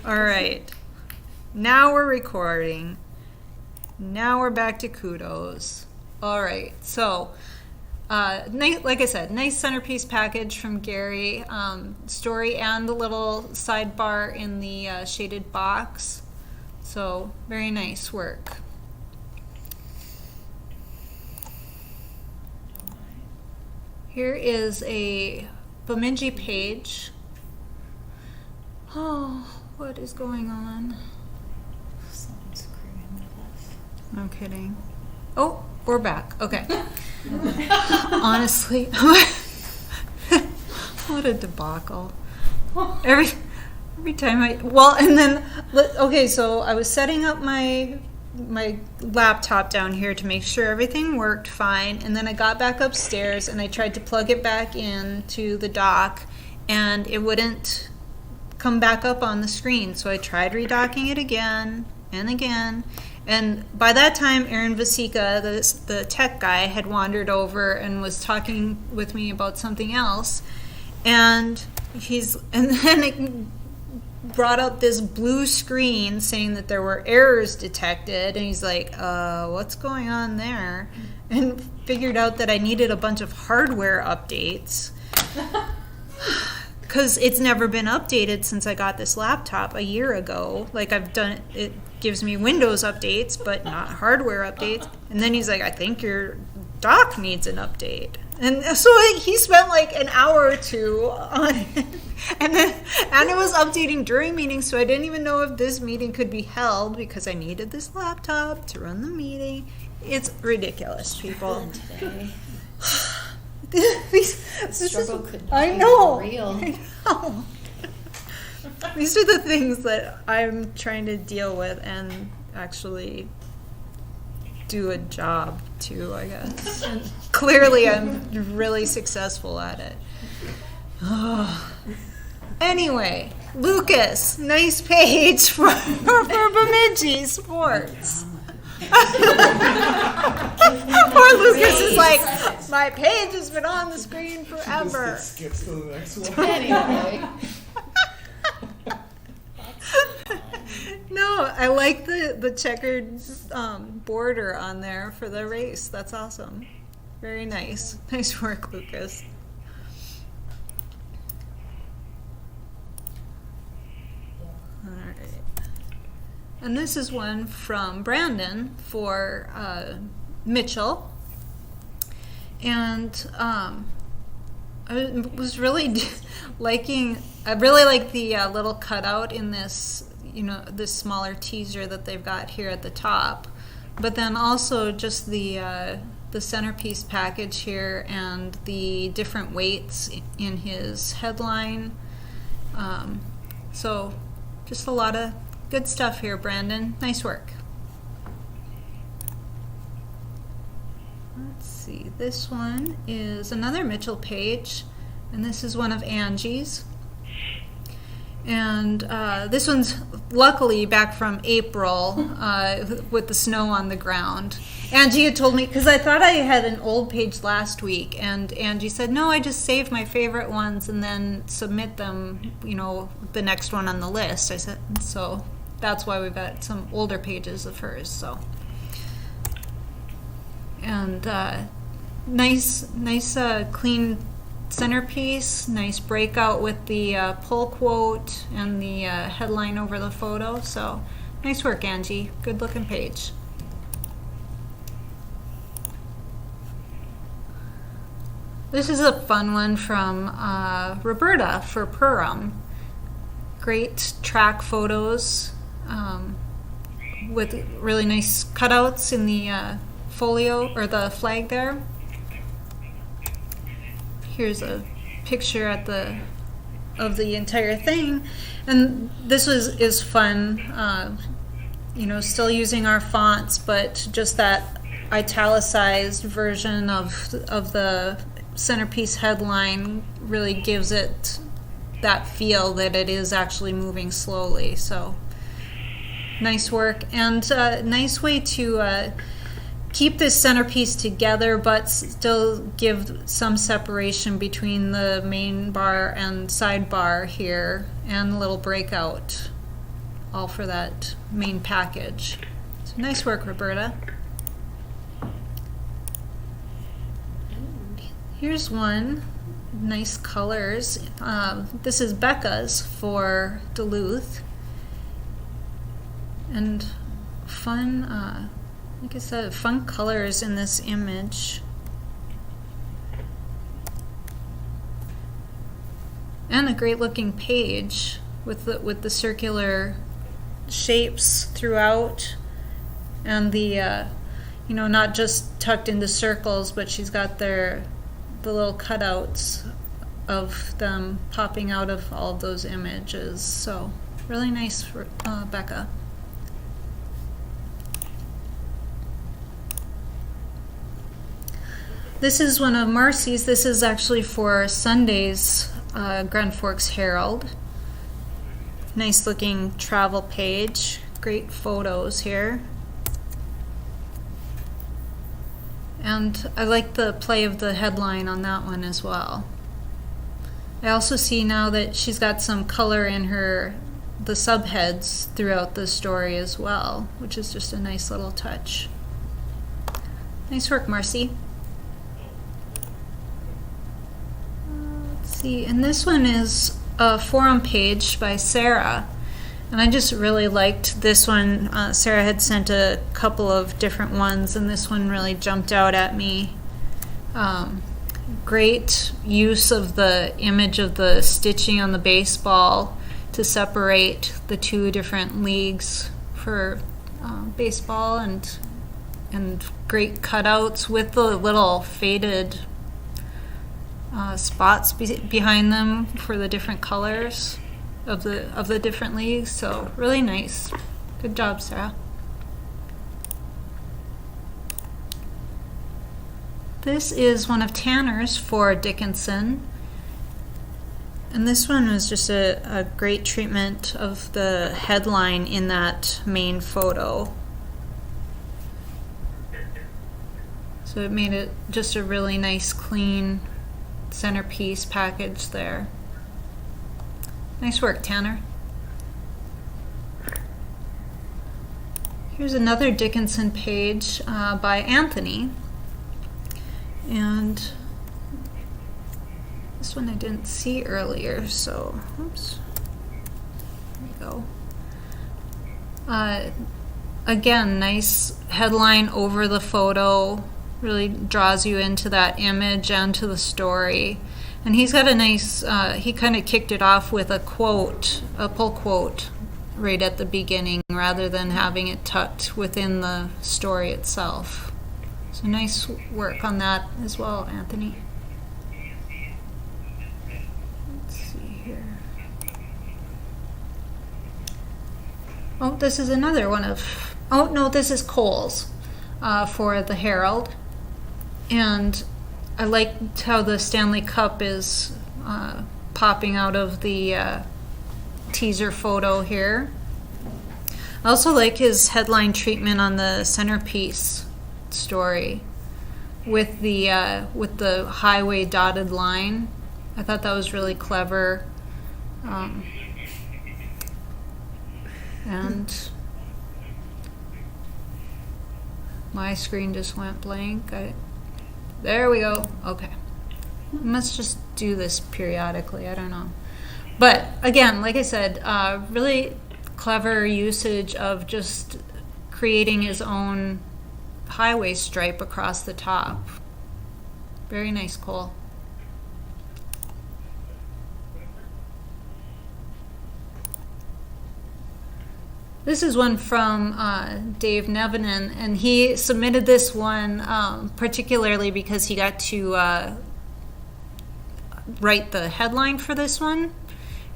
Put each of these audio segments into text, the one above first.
All right. Now we're recording. Now we're back to kudos. All right. So, like I said, nice centerpiece package from Gary. Story and the little sidebar in the shaded box. So, very nice work. Here is a Bemidji page. Oh, what is going on? Someone's screwing with us. No kidding. Oh, we're back. Okay. Honestly, what a debacle. Every time and then, okay, so I was setting up my laptop down here to make sure everything worked fine, and then I got back upstairs and I tried to plug it back into the dock, and it wouldn't come back up on the screen. So I tried redocking it again and again, and by that time Aaron Vasika, the tech guy, had wandered over and was talking with me about something else, and then it brought up this blue screen saying that there were errors detected, and he's like, what's going on there? And figured out that I needed a bunch of hardware updates because it's never been updated since I got this laptop a year ago. Like, I've done it gives me Windows updates but not hardware updates. And then he's like, I think your dock needs an update. And so he spent like an hour or two on it. And it was updating during meetings, so I didn't even know if this meeting could be held because I needed this laptop to run the meeting. It's ridiculous, people. Struggle could I be know. real. I know. These are the things that I'm trying to deal with and actually do a job to, I guess. And clearly I'm really successful at it. Anyway, Lucas, nice page for Bemidji Sports. Poor Lucas is like, my page has been on the screen forever. Skips to the next one. Anyway. No, I like the checkered border on there for the race. That's awesome. Very nice. Nice work, Lucas. All right. And this is one from Brandon for Mitchell. And I was really I really like the little cutout in this, this smaller teaser that they've got here at the top. But then also just the centerpiece package here and the different weights in his headline. So just a lot of good stuff here, Brandon. Nice work. Let's see. This one is another Mitchell page, and this is one of Angie's. And this one's luckily back from April with the snow on the ground. Angie had told me, because I thought I had an old page last week, and Angie said, no, I just save my favorite ones and then submit them, the next one on the list. I said, so that's why we've got some older pages of hers. So, and nice clean centerpiece, nice breakout with the pull quote and the headline over the photo. So nice work, Angie. Good looking page. This is a fun one from Roberta for Purim. Great track photos with really nice cutouts in the folio or the flag there. Here's a picture of the entire thing, and this is fun. Still using our fonts, but just that italicized version of the centerpiece headline really gives it that feel that it is actually moving slowly. So nice work, and nice way to keep this centerpiece together but still give some separation between the main bar and sidebar here, and a little breakout all for that main package. So nice work, Roberta. Here's one, nice colors. This is Becca's for Duluth. And fun, like I said, fun colors in this image. And a great looking page with the circular shapes throughout, and the not just tucked into circles, but she's got the little cutouts of them popping out of all of those images. So really nice for Becca. This is one of Marcy's. This is actually for Sunday's Grand Forks Herald. Nice looking travel page. Great photos here. And I like the play of the headline on that one as well. I also see now that she's got some color in the subheads throughout the story as well, which is just a nice little touch. Nice work, Marcy. Let's see, and this one is a forum page by Sarah. And I just really liked this one. Sarah had sent a couple of different ones, and this one really jumped out at me. Great use of the image of the stitching on the baseball to separate the two different leagues for baseball, and great cutouts with the little faded spots behind them for the different colors of the different leagues. So really nice. Good job, Sarah. This is one of Tanner's for Dickinson. And this one was just a great treatment of the headline in that main photo. So it made it just a really nice, clean centerpiece package there. Nice work, Tanner. Here's another Dickinson page by Anthony. And this one I didn't see earlier, so oops. There we go. Again, nice headline over the photo. Really draws you into that image and to the story. And he's got a nice, he kind of kicked it off with a quote, a pull quote right at the beginning rather than having it tucked within the story itself. So nice work on that as well, Anthony. Let's see here. Oh, this is another one of, oh no, this is Cole's for the Herald. And I liked how the Stanley Cup is popping out of the teaser photo here. I also like his headline treatment on the centerpiece story with the highway dotted line. I thought that was really clever. And my screen just went blank. There we go. Okay. I must just do this periodically. I don't know. But again, like I said, really clever usage of just creating his own highway stripe across the top. Very nice, Cole. This is one from Dave Nevinen, and he submitted this one particularly because he got to write the headline for this one.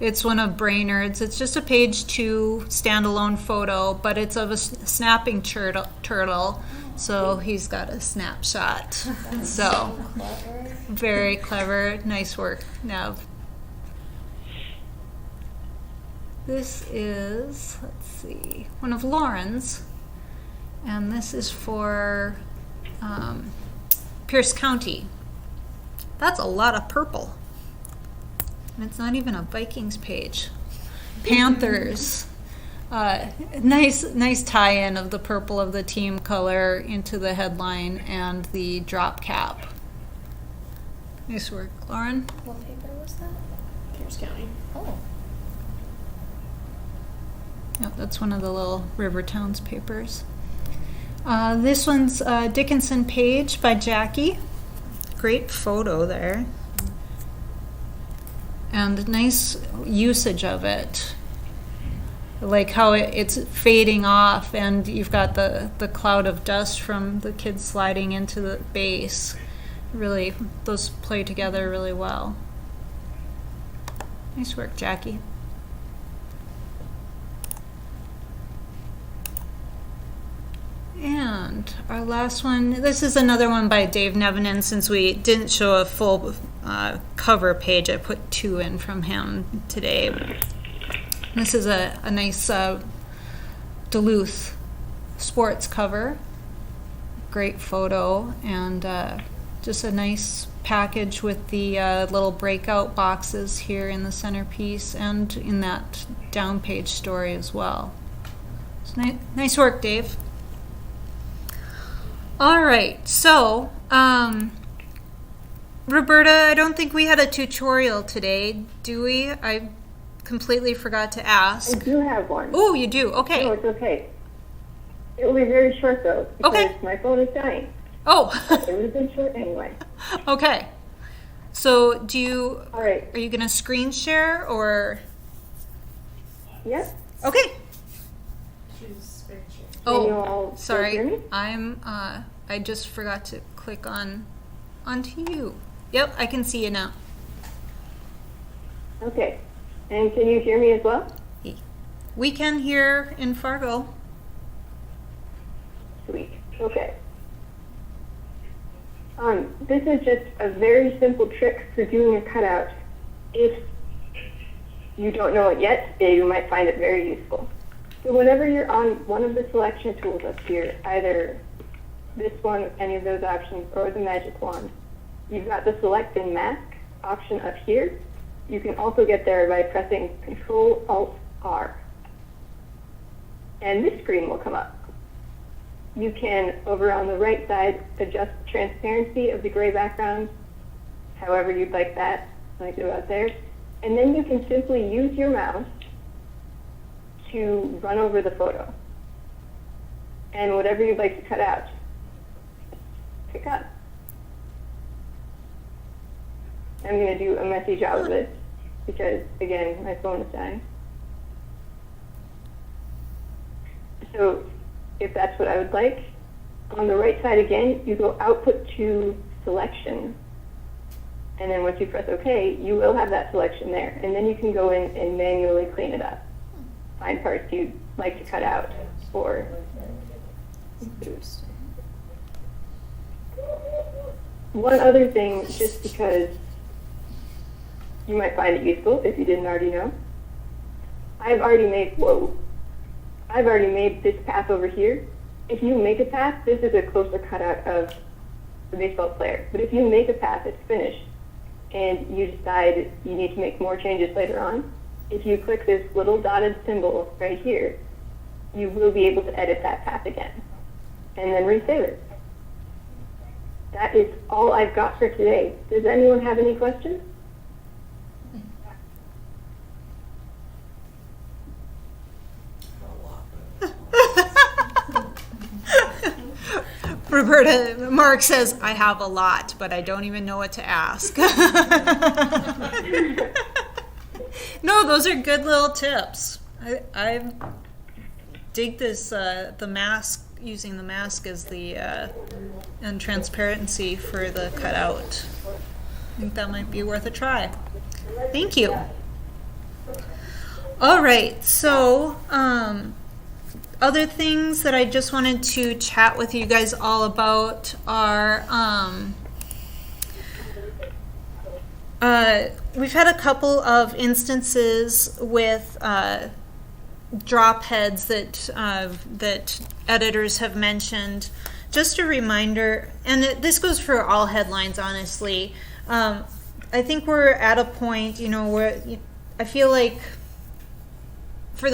It's one of Brainerd's. It's just a page 2 standalone photo, but it's of a snapping turtle. So he's got a snapshot. So Clever. very clever. Nice work, Nev. This is, let's see, one of Lauren's, and this is for Pierce County. That's a lot of purple. And it's not even a Vikings page. Panthers. Nice tie-in of the purple of the team color into the headline and the drop cap. Nice work, Lauren. What paper was that? Pierce County. Oh. Yep, that's one of the little River Towns papers. This one's Dickinson Page by Jackie. Great photo there. And nice usage of it. Like how it's fading off and you've got the cloud of dust from the kids sliding into the base. Really, those play together really well. Nice work, Jackie. And our last one, this is another one by Dave Nevin, and since we didn't show a full cover page, I put 2 in from him today. This is a nice Duluth sports cover. Great photo, and just a nice package with the little breakout boxes here in the centerpiece and in that down page story as well. So nice work, Dave. All right, so Roberta, I don't think we had a tutorial today, do we? I completely forgot to ask. I do have one. Oh, you do? Okay. No, it's okay. It will be very short though, because Okay. my phone is dying. Oh, It would have been short anyway. okay. So All right. are you going to screen share or? Yep. Okay. She's very sure. Can you Oh, all sorry. hear me? I just forgot to click onto you. Yep, I can see you now. Okay. And can you hear me as well? We can hear in Fargo. Sweet. Okay. This is just a very simple trick for doing a cutout. If you don't know it yet, you might find it very useful. So whenever you're on one of the selection tools up here, either this one with any of those options or the magic wand, you've got the select and mask option up here. You can also get there by pressing Control-Alt-R. And this screen will come up. You can, over on the right side, adjust the transparency of the gray background, however you'd like that, like about there. And then you can simply use your mouse to run over the photo. And whatever you'd like to cut out, pick up. I'm going to do a messy job of this because, again, my phone is dying. So if that's what I would like, on the right side again, you go Output to Selection. And then once you press OK, you will have that selection there. And then you can go in and manually clean it up. Find parts you'd like to cut out or Interesting. one other thing, just because you might find it useful if you didn't already know. I've already made this path over here. If you make a path, this is a closer cutout of the baseball player. But if you make a path, it's finished, and you decide you need to make more changes later on, if you click this little dotted symbol right here, you will be able to edit that path again, and then resave it. That is all I've got for today. Does anyone have any questions? Roberta, Mark says, I have a lot, but I don't even know what to ask. No, those are good little tips. I dig this, the mask, using the mask as the, and transparency for the cutout. I think that might be worth a try. Thank you. All right, so, other things that I just wanted to chat with you guys all about are we've had a couple of instances with drop heads that editors have mentioned. Just a reminder, and this goes for all headlines, honestly. I think we're at a point, where I feel like for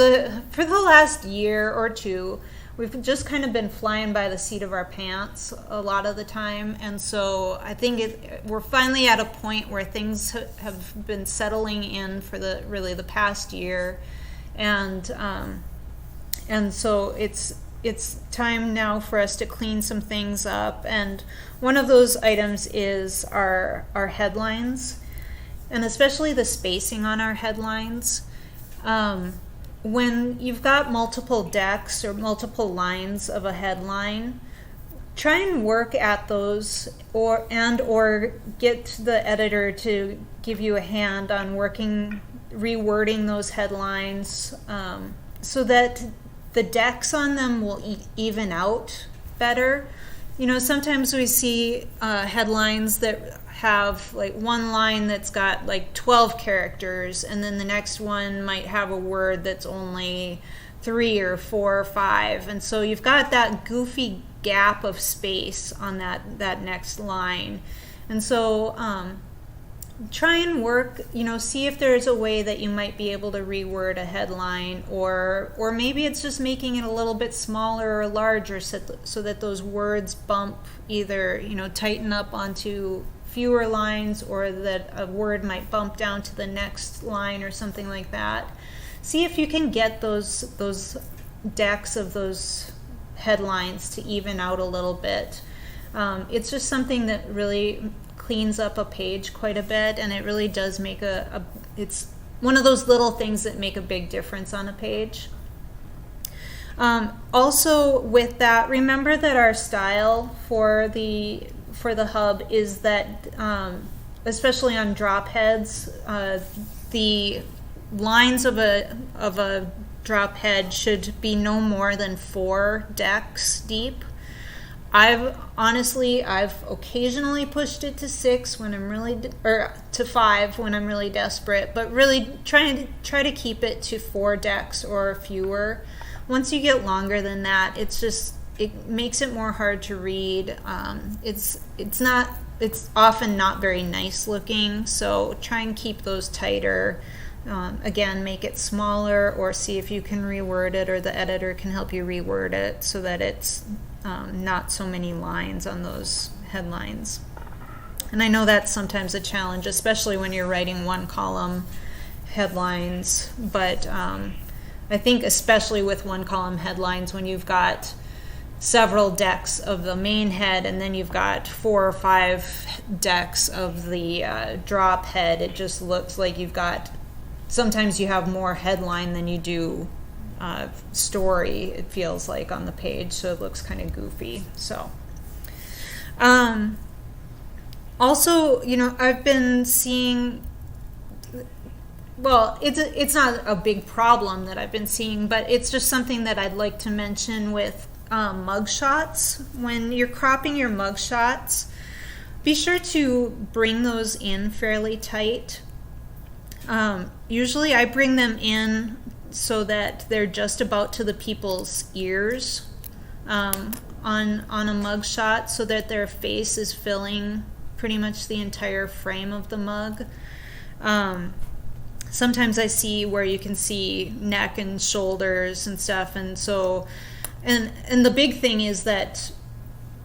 the last year or two, we've just kind of been flying by the seat of our pants a lot of the time, and so I think we're finally at a point where things have been settling in for the past year, and so it's time now for us to clean some things up, and one of those items is our headlines, and especially the spacing on our headlines. When you've got multiple decks or multiple lines of a headline, try and work at those or get the editor to give you a hand on rewording those headlines, so that the decks on them will even out better. Sometimes we see headlines that have like one line that's got like 12 characters, and then the next one might have a word that's only 3 or 4 or 5, and so you've got that goofy gap of space on that next line. And so try and work, see if there's a way that you might be able to reword a headline, or maybe it's just making it a little bit smaller or larger so that those words bump either, tighten up onto fewer lines, or that a word might bump down to the next line or something like that. See if you can get those decks of those headlines to even out a little bit. It's just something that really cleans up a page quite a bit, and it really does make it's one of those little things that make a big difference on a page. Also with that, remember that our style for the hub is that, especially on drop heads, the lines of a drop head should be no more than 4 decks deep. I've occasionally pushed it to 6 when I'm really, or to 5 when I'm really desperate, but really try to keep it to 4 decks or fewer. Once you get longer than that, it makes it more hard to read. It's often not very nice looking, so try and keep those tighter. Again, make it smaller, or see if you can reword it, or the editor can help you reword it so that it's not so many lines on those headlines. And I know that's sometimes a challenge, especially when you're writing 1-column headlines, but I think especially with 1-column headlines, when you've got several decks of the main head and then you've got 4 or 5 decks of the drop head, it just looks like sometimes you have more headline than you do story, it feels like, on the page, so it looks kind of goofy. So also, I've been seeing, well, it's not a big problem that I've been seeing, but it's just something that I'd like to mention with mug shots. When you're cropping your mug shots, be sure to bring those in fairly tight. Usually I bring them in so that they're just about to the people's ears on a mug shot, so that their face is filling pretty much the entire frame of the mug. Sometimes I see where you can see neck and shoulders and stuff, and so and the big thing is that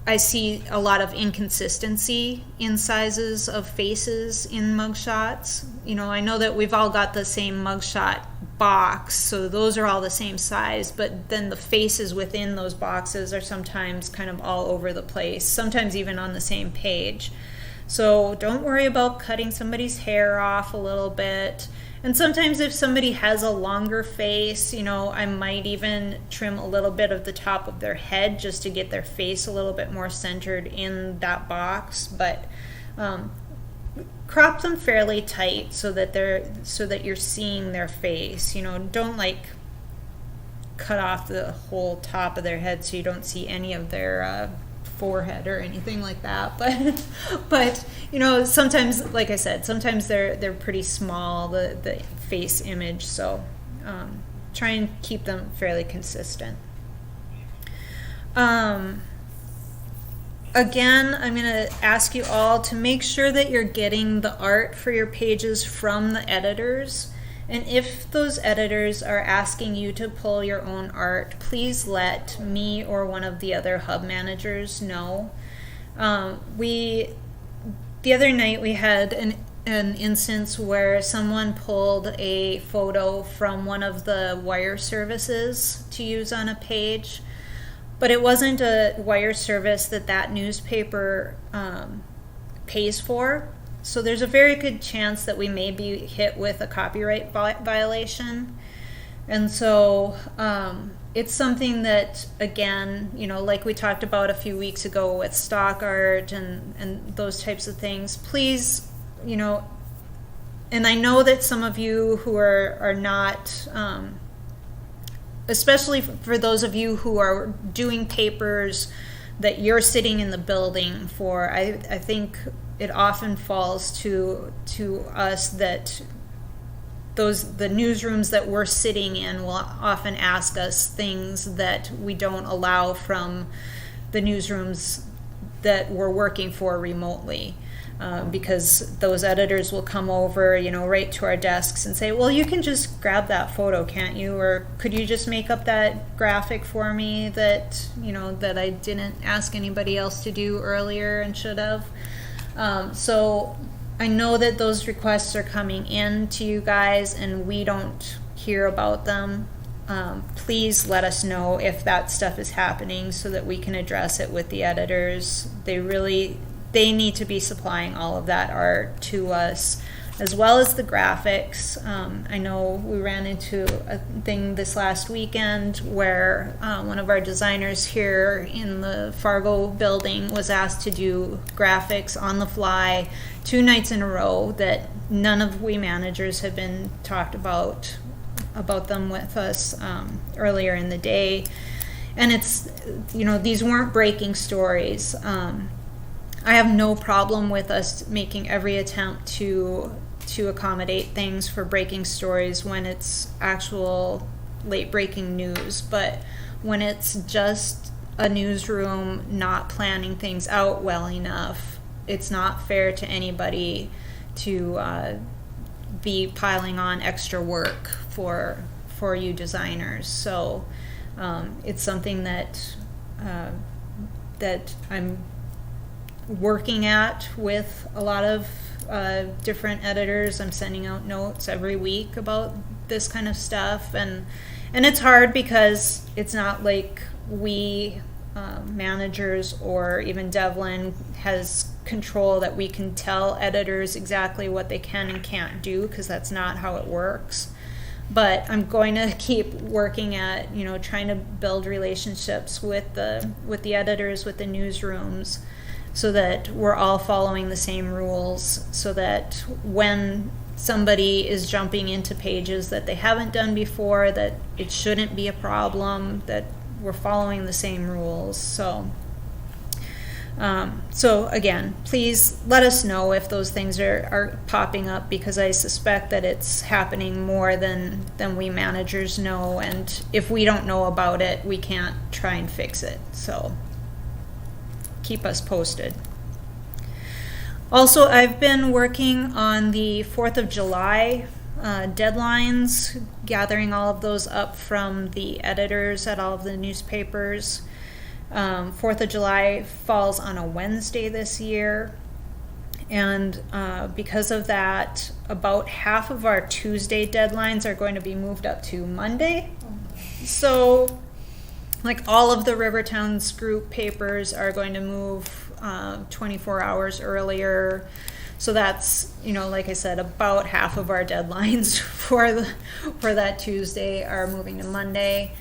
I see a lot of inconsistency in sizes of faces in mugshots. I know that we've all got the same mugshot box, so those are all the same size, but then the faces within those boxes are sometimes kind of all over the place, sometimes even on the same page. So don't worry about cutting somebody's hair off a little bit. And sometimes if somebody has a longer face, I might even trim a little bit of the top of their head just to get their face a little bit more centered in that box. But crop them fairly tight so that you're seeing their face. Don't cut off the whole top of their head so you don't see any of their forehead or anything like that. But sometimes, like I said, sometimes they're pretty small, the face image. So try and keep them fairly consistent. Again, I'm going to ask you all to make sure that you're getting the art for your pages from the editors, And if those editors are asking you to pull your own art, please let me or one of the other hub managers know. The other night we had an instance where someone pulled a photo from one of the wire services to use on a page, but it wasn't a wire service that newspaper pays for. So there's a very good chance that we may be hit with a copyright violation. And so it's something that, again, like we talked about a few weeks ago with stock art and those types of things, please, and I know that some of you who are not, especially for those of you who are doing papers that you're sitting in the building for, I think it often falls to us that the newsrooms that we're sitting in will often ask us things that we don't allow from the newsrooms that we're working for remotely. Because those editors will come over, right to our desks and say, well, you can just grab that photo, can't you? Or could you just make up that graphic for me that, that I didn't ask anybody else to do earlier and should have? So I know that those requests are coming in to you guys and we don't hear about them. Please let us know if that stuff is happening so that we can address it with the editors. They need to be supplying all of that art to us, as well as the graphics. I know we ran into a thing this last weekend where one of our designers here in the Fargo building was asked to do graphics on the fly 2 nights in a row that none of we managers had been talked about them with us earlier in the day. And it's, these weren't breaking stories. I have no problem with us making every attempt to accommodate things for breaking stories when it's actual late breaking news, but when it's just a newsroom not planning things out well enough, it's not fair to anybody to be piling on extra work for you designers. So it's something that I'm working at with a lot of different editors. I'm sending out notes every week about this kind of stuff, and it's hard because it's not like we managers or even Devlin has control that we can tell editors exactly what they can and can't do, because that's not how it works. But I'm going to keep working at trying to build relationships with the editors, with the newsrooms, so that we're all following the same rules, so that when somebody is jumping into pages that they haven't done before, that it shouldn't be a problem, that we're following the same rules. So again, please let us know if those things are popping up, because I suspect that it's happening more than we managers know, and if we don't know about it, we can't try and fix it. So keep us posted. Also, I've been working on the 4th of July deadlines, gathering all of those up from the editors at all of the newspapers. 4th of July falls on a Wednesday this year, and because of that, about half of our Tuesday deadlines are going to be moved up to Monday. So like all of the Rivertowns group papers are going to move 24 hours earlier. So that's, like I said, about half of our deadlines for that Tuesday are moving to Monday.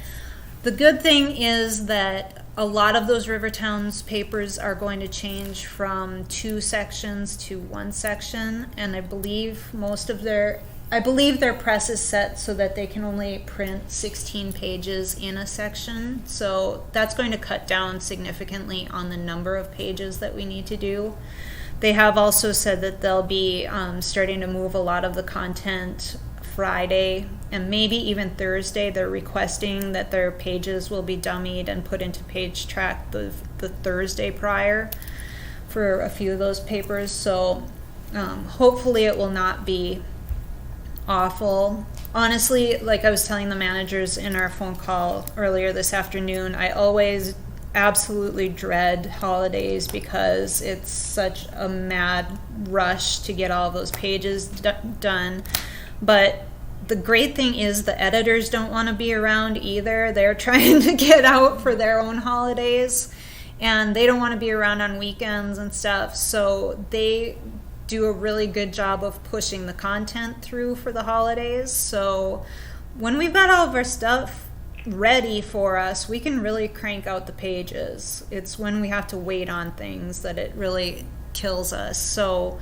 The good thing is that a lot of those Rivertowns papers are going to change from 2 sections to 1 section, and I believe their press is set so that they can only print 16 pages in a section. So that's going to cut down significantly on the number of pages that we need to do. They have also said that they'll be starting to move a lot of the content Friday and maybe even Thursday. They're requesting that their pages will be dummied and put into page track the Thursday prior for a few of those papers. So hopefully it will not be awful. honestly, like I was telling the managers in our phone call earlier this afternoon, I always absolutely dread holidays because it's such a mad rush to get all those pages done. But the great thing is the editors don't want to be around either. They're trying to get out for their own holidays, and they don't want to be around on weekends and stuff. So they do a really good job of pushing the content through for the holidays. So when we've got all of our stuff ready for us, we can really crank out the pages. It's when we have to wait on things that it really kills us. So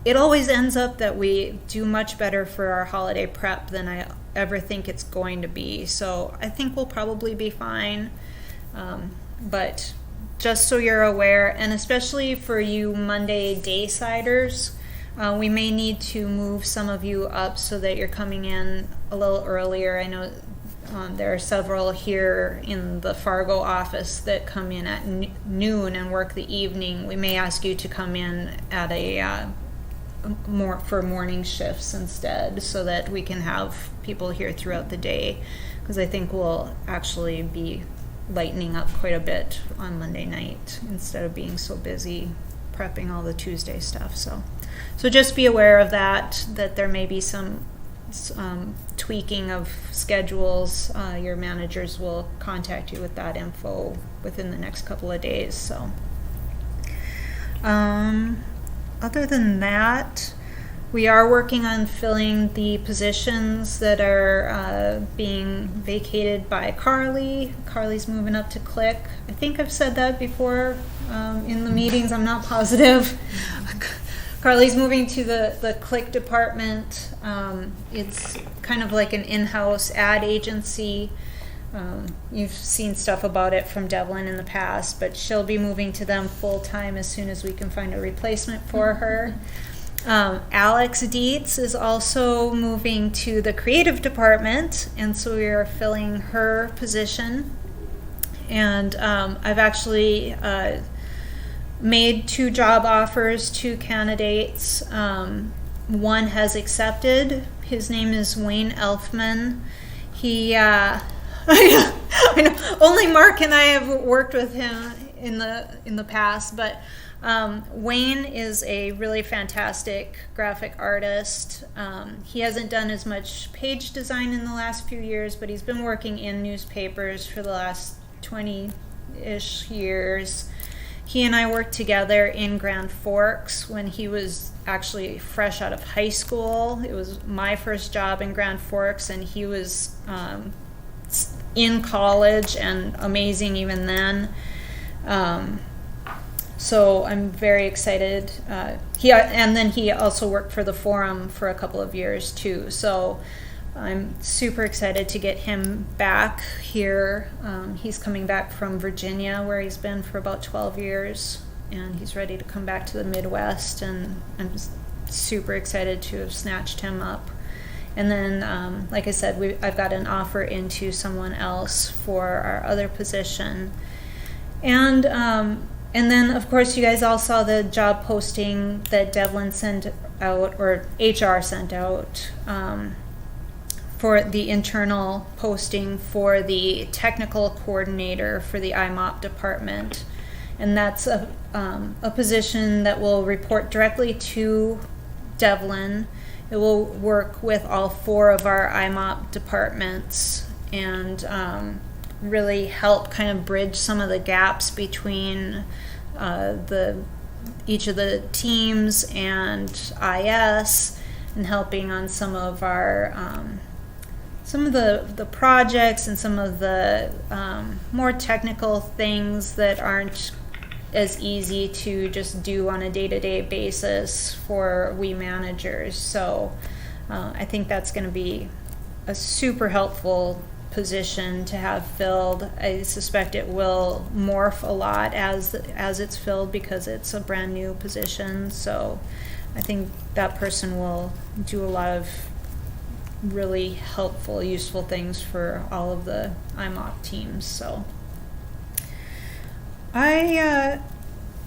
it always ends up that we do much better for our holiday prep than I ever think it's going to be. So I think we'll probably be fine. But just so you're aware, and especially for you Monday day-siders, we may need to move some of you up so that you're coming in a little earlier. I know there are several here in the Fargo office that come in at noon and work the evening. We may ask you to come in at a more for morning shifts instead, so that we can have people here throughout the day, because I think we'll actually be lightening up quite a bit on Monday night instead of being so busy prepping all the Tuesday stuff. So just be aware of that there may be some tweaking of schedules. Your managers will contact you with that info within the next couple of days. So other than that, we are working on filling the positions that are being vacated by Carly. Carly's moving up to Click. I think I've said that before in the meetings. I'm not positive. Carly's moving to the Click department. It's kind of like an in-house ad agency. You've seen stuff about it from Devlin in the past, but she'll be moving to them full-time as soon as we can find a replacement for her. Alex Dietz is also moving to the creative department, and so we are filling her position. And I've actually made 2 job offers to candidates. One has accepted. His name is Wayne Elfman. He I know only Mark and I have worked with him in the past, but Wayne is a really fantastic graphic artist. He hasn't done as much page design in the last few years, but he's been working in newspapers for the last 20-ish years. He and I worked together in Grand Forks when he was actually fresh out of high school. It was my first job in Grand Forks, and he was in college and amazing even then. So I'm very excited. And then he also worked for the Forum for a couple of years too. So I'm super excited to get him back here. He's coming back from Virginia, where he's been for about 12 years, and he's ready to come back to the Midwest, and I'm just super excited to have snatched him up. And then, like I said, I've got an offer into someone else for our other position. And then, of course, you guys all saw the job posting that Devlin sent out, or HR sent out, for the internal posting for the technical coordinator for the IMOP department. And that's a position that will report directly to Devlin. It will work with all 4 of our IMOP departments and really help kind of bridge some of the gaps between each of the teams and IS, and helping on some of the projects and some of the more technical things that aren't as easy to just do on a day-to-day basis for we managers. So I think that's going to be a super helpful position to have filled. I suspect it will morph a lot as it's filled, because it's a brand new position. So I think that person will do a lot of really helpful, useful things for all of the IMOP teams. So I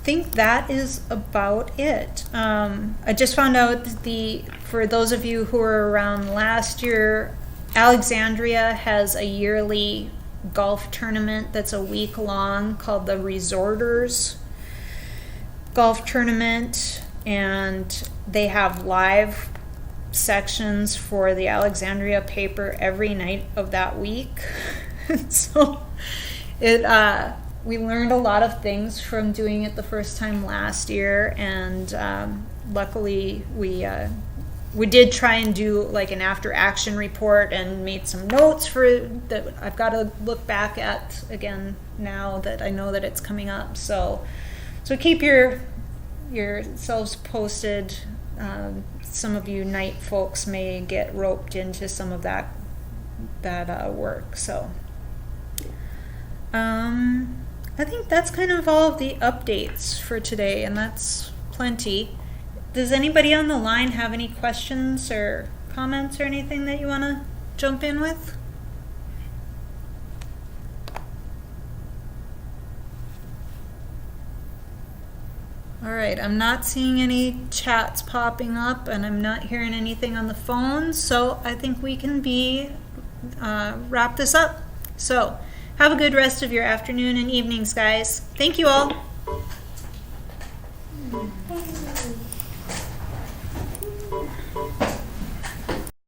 think that is about it. I just found out that the for those of you who were around last year, Alexandria has a yearly golf tournament that's a week long called the Resorters Golf Tournament, and they have live sections for the Alexandria paper every night of that week. So we learned a lot of things from doing it the first time last year, and luckily we did try and do like an after action report and made some notes for that I've got to look back at again now that I know that it's coming up. So keep yourselves posted. Some of you night folks may get roped into some of that work. So I think that's kind of all of the updates for today, and that's plenty. Does anybody on the line have any questions or comments or anything that you want to jump in with? All right, I'm not seeing any chats popping up, and I'm not hearing anything on the phone, so I think we can wrap this up. So have a good rest of your afternoon and evenings, guys. Thank you all. Thank you.